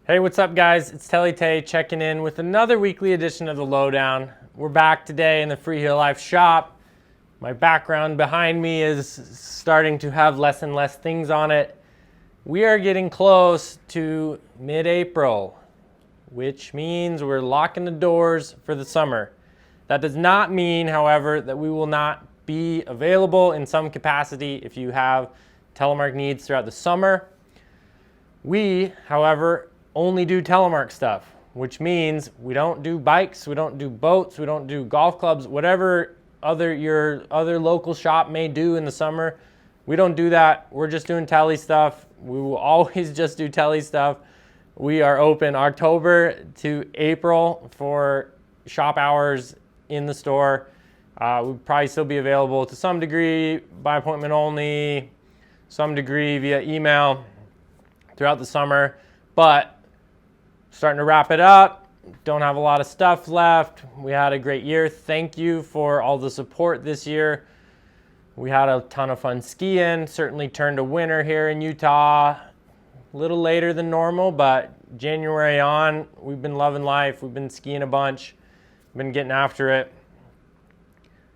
Hey, what's up guys? It's Telly Tay checking in with another weekly edition of the Lowdown. We're back today in the Freeheel Life shop. My background behind me is starting to have less and less things on it. We are getting close to mid-April, which means we're locking the doors for the summer. That does not mean, however, that we will not be available in some capacity if you have Telemark needs throughout the summer. We, however, only do Telemark stuff, which means we don't do bikes, we don't do boats, we don't do golf clubs, whatever your other local shop may do in the summer. We don't do that. We're just doing Telly stuff. We will always just do Telly stuff. We are open October to April for shop hours in the store. We'll probably still be available to some degree by appointment only, some degree via email throughout the summer, but starting to wrap it up. Don't have a lot of stuff left. We had a great year. Thank you for all the support this year. We had a ton of fun skiing. Certainly turned to winter here in Utah. A little later than normal, but January on, we've been loving life. We've been skiing a bunch. Been getting after it.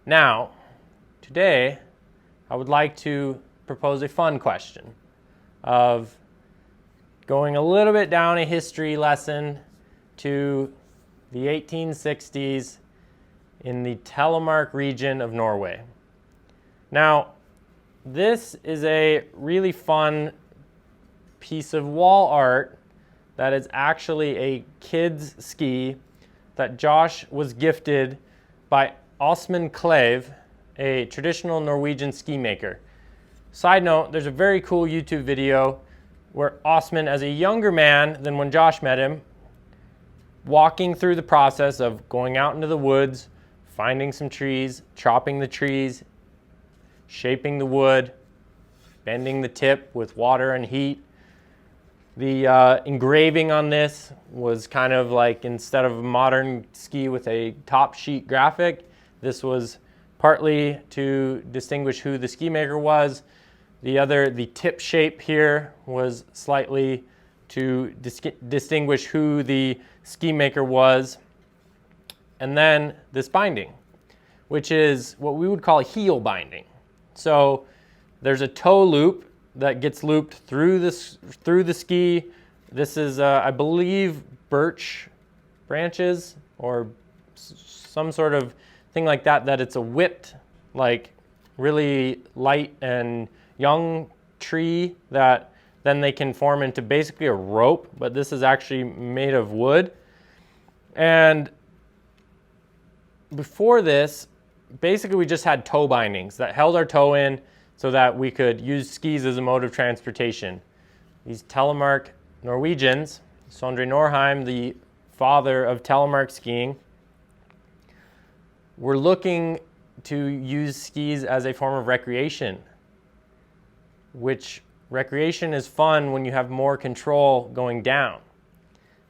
Now, today, I would like to propose a fun question of going a little bit down a history lesson to the 1860s in the Telemark region of Norway. Now, this is a really fun piece of wall art that is actually a kid's ski that Josh was gifted by Osmund Klev, a traditional Norwegian ski maker. Side note, there's a very cool YouTube video where Osmund, as a younger man than when Josh met him, walking through the process of going out into the woods, finding some trees, chopping the trees, shaping the wood, bending the tip with water and heat. The engraving on this was kind of like, instead of a modern ski with a top sheet graphic, this was partly to distinguish who the ski maker was. The tip shape here was slightly to distinguish who the ski maker was. And then this binding, which is what we would call a heel binding. So there's a toe loop that gets looped through the ski. This is, I believe, birch branches or some sort of thing like that, that it's a whipped, like really light and young tree that then they can form into basically a rope, but this is actually made of wood. And before this, basically we just had toe bindings that held our toe in so that we could use skis as a mode of transportation. These Telemark Norwegians, Sondre Norheim, the father of Telemark skiing, were looking to use skis as a form of recreation, which recreation is fun when you have more control going down.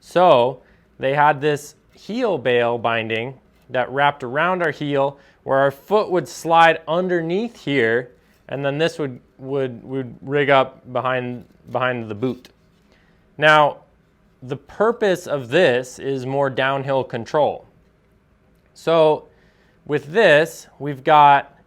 So they had this heel bail binding that wrapped around our heel where our foot would slide underneath here, and then this would rig up behind the boot. Now, the purpose of this is more downhill control. So with this, we've got,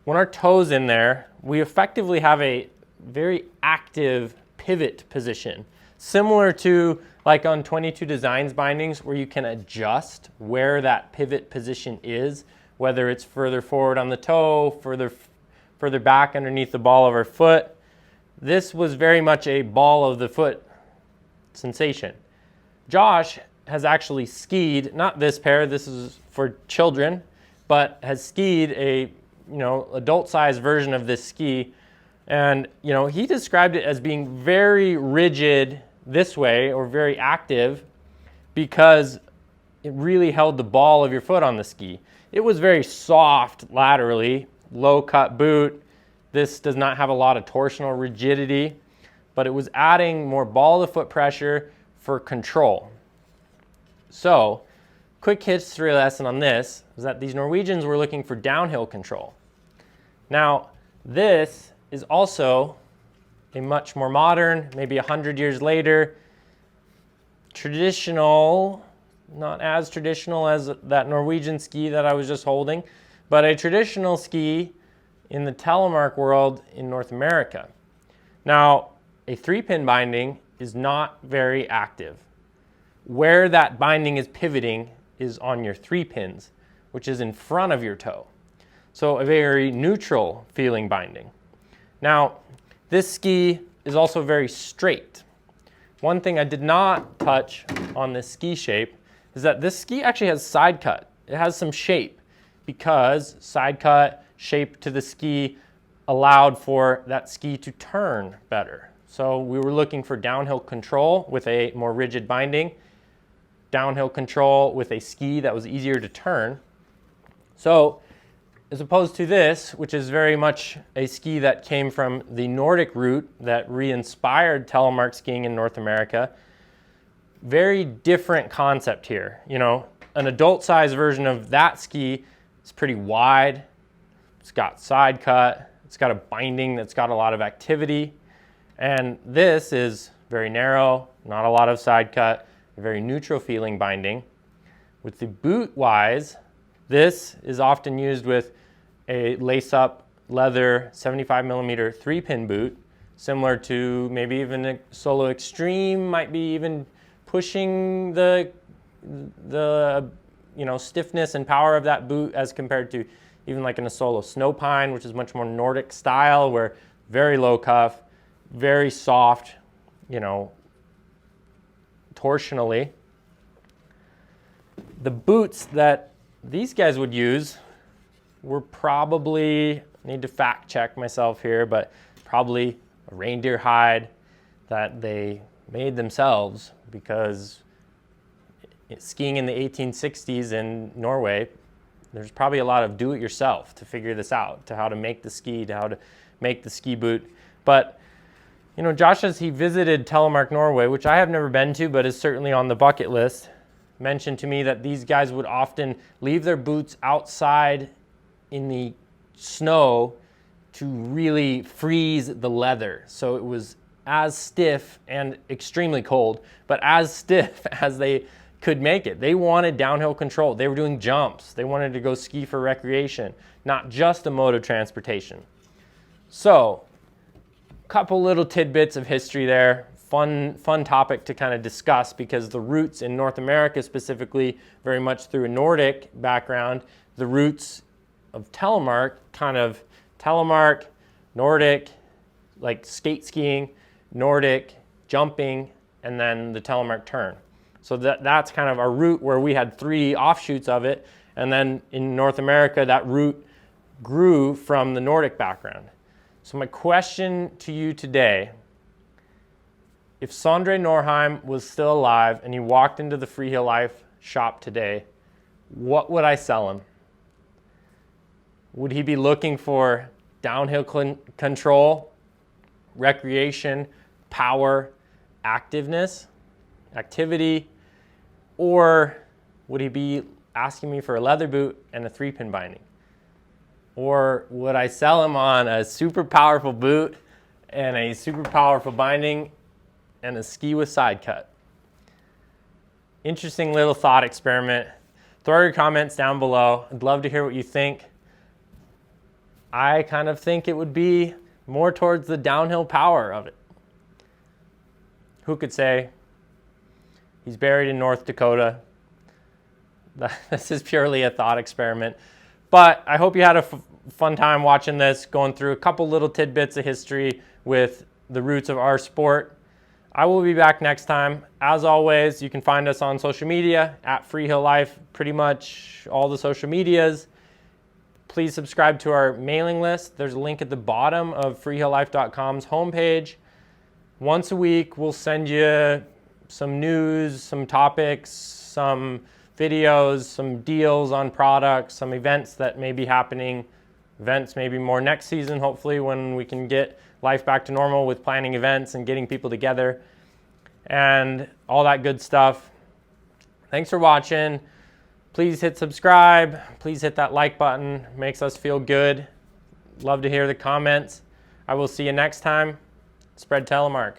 when our toe's in there, we effectively have a very active pivot position, similar to like on 22 Designs bindings, where you can adjust where that pivot position is, whether it's further forward on the toe, further back underneath the ball of our foot. This was very much a ball of the foot sensation. Josh has actually skied, not this pair, this is for children, but has skied a adult-sized version of this ski. And he described it as being very rigid this way, or very active, because it really held the ball of your foot on the ski. It was very soft laterally, low-cut boot. This does not have a lot of torsional rigidity, but it was adding more ball of the foot pressure for control. So, quick history lesson on this is that these Norwegians were looking for downhill control. Now, this is also a much more modern, maybe 100 years later, traditional, not as traditional as that Norwegian ski that I was just holding, but a traditional ski in the Telemark world in North America. Now, a 3-pin binding is not very active. Where that binding is pivoting is on your 3 pins, which is in front of your toe. So a very neutral feeling binding. Now, this ski is also very straight. One thing I did not touch on this ski shape is that this ski actually has side cut. It has some shape because side cut shape to the ski allowed for that ski to turn better. So we were looking for downhill control with a more rigid binding, downhill control with a ski that was easier to turn. So as opposed to this, which is very much a ski that came from the Nordic route that re-inspired Telemark skiing in North America, very different concept here. You know, an adult size version of that ski is pretty wide. It's got side cut. It's got a binding that's got a lot of activity. And this is very narrow, not a lot of side cut, a very neutral feeling binding. With the boot wise, this is often used with a lace-up leather 75mm 3-pin boot, similar to maybe even a Solo Extreme, might be even pushing the stiffness and power of that boot as compared to even like in a Solo Snowpine, which is much more Nordic style, where very low cuff, very soft, torsionally. The boots that these guys would use were probably, need to fact check myself here, but probably a reindeer hide that they made themselves, because skiing in the 1860s in Norway, there's probably a lot of do-it-yourself to figure this out, to how to make the ski, to how to make the ski boot. But Josh, as he visited Telemark Norway, which I have never been to, but is certainly on the bucket list, mentioned to me that these guys would often leave their boots outside in the snow to really freeze the leather. So it was as stiff and extremely cold, but as stiff as they could make it. They wanted downhill control. They were doing jumps. They wanted to go ski for recreation, not just a mode of transportation. So, a couple little tidbits of history there. Fun topic to kind of discuss, because the roots in North America specifically, very much through a Nordic background, the roots of Telemark, Nordic, like skate skiing, Nordic, jumping, and then the Telemark turn. So that's kind of our route, where we had 3 offshoots of it. And then in North America, that route grew from the Nordic background. So my question to you today, if Sondre Norheim was still alive and he walked into the Freeheel Life shop today, what would I sell him? Would he be looking for downhill control, recreation, power, activity, or would he be asking me for a leather boot and a 3-pin binding? Or would I sell him on a super powerful boot and a super powerful binding and a ski with side cut? Interesting little thought experiment. Throw your comments down below. I'd love to hear what you think. I kind of think it would be more towards the downhill power of it. Who could say? He's buried in North Dakota. This is purely a thought experiment. But I hope you had a fun time watching this, going through a couple little tidbits of history with the roots of our sport. I will be back next time. As always, you can find us on social media at Freeheel Life, pretty much all the social medias. Please subscribe to our mailing list. There's a link at the bottom of freeheellife.com's homepage. Once a week, we'll send you some news, some topics, some videos, some deals on products, some events that may be happening. Events maybe more next season, hopefully, when we can get life back to normal with planning events and getting people together and all that good stuff. Thanks for watching. Please hit subscribe. Please hit that like button. Makes us feel good. Love to hear the comments. I will see you next time. Spread Telemark.